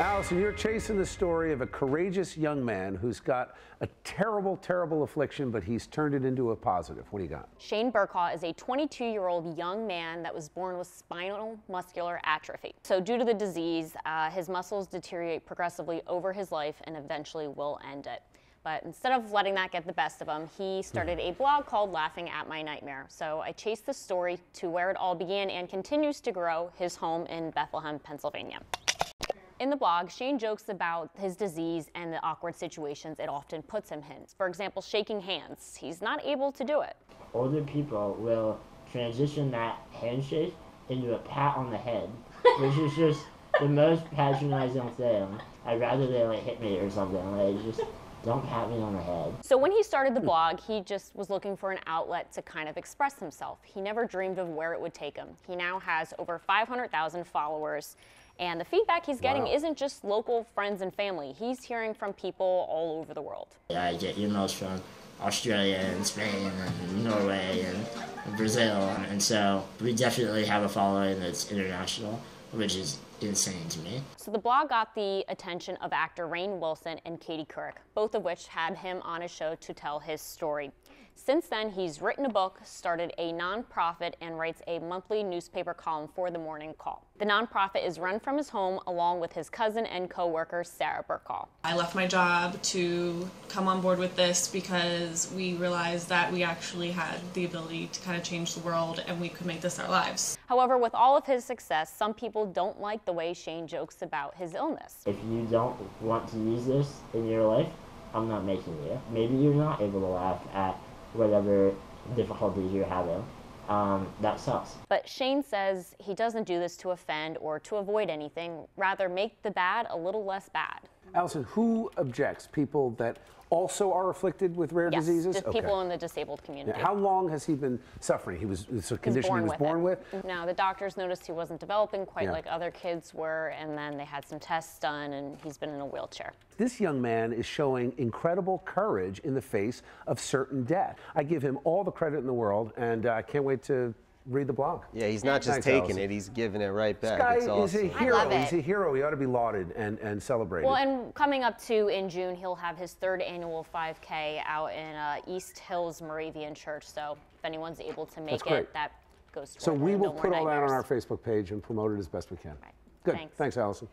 Allison, you're chasing the story of a courageous young man who's got a terrible, terrible affliction, but he's turned it into a positive. What do you got? Shane Burkaw is a 22-year-old young man that was born with spinal muscular atrophy. So due to the disease, his muscles deteriorate progressively over his life and eventually will end it. But instead of letting that get the best of him, he started a blog called Laughing at My Nightmare. So I chased the story to where it all began and continues to grow, his home in Bethlehem, Pennsylvania. In the blog, Shane jokes about his disease and the awkward situations it often puts him in. For example, shaking hands. He's not able to do it. Older people will transition that handshake into a pat on the head, which is just the most patronizing thing. I'd rather they like hit me or something. Like, just don't pat me on the head. So when he started the blog, he just was looking for an outlet to kind of express himself. He never dreamed of where it would take him. He now has over 500,000 followers. And the feedback he's getting isn't just local friends and family. He's hearing from people all over the world. I get emails from Australia and Spain and Norway and Brazil. And so we definitely have a following that's international, which is insane to me. So the blog got the attention of actor Rainn Wilson and Katie Couric, both of which had him on a show to tell his story. Since then, he's written a book, started a nonprofit, and writes a monthly newspaper column for The Morning Call. The nonprofit is run from his home along with his cousin and co-worker, Sarah Burkaw. I left my job to come on board with this because we realized that we actually had the ability to kind of change the world and we could make this our lives. However, with all of his success, some people don't like the way Shane jokes about his illness. If you don't want to use this in your life, I'm not making you. Maybe you're not able to laugh at whatever difficulties you're having. That sucks. But Shane says he doesn't do this to offend or to avoid anything, rather make the bad a little less bad. Allison, who objects? People that also are afflicted with rare diseases? Yes, people in the disabled community. Now, how long has he been suffering? It's a condition he was born with? No, the doctors noticed he wasn't developing quite like other kids were, and then they had some tests done, and he's been in a wheelchair. This young man is showing incredible courage in the face of certain death. I give him all the credit in the world, and I can't wait to read the blog. Yeah, he's not just taking it, he's giving it right back. This guy is a hero. I love it. He's a hero. He ought to be lauded and celebrated. Well, and coming up too in June, he'll have his 3rd annual 5K out in East Hills Moravian Church. So if anyone's able to make it, that goes towards So we will No More put all that on Nightmares. our Facebook page and promote it as best we can. Right. Good. Thanks, Allison.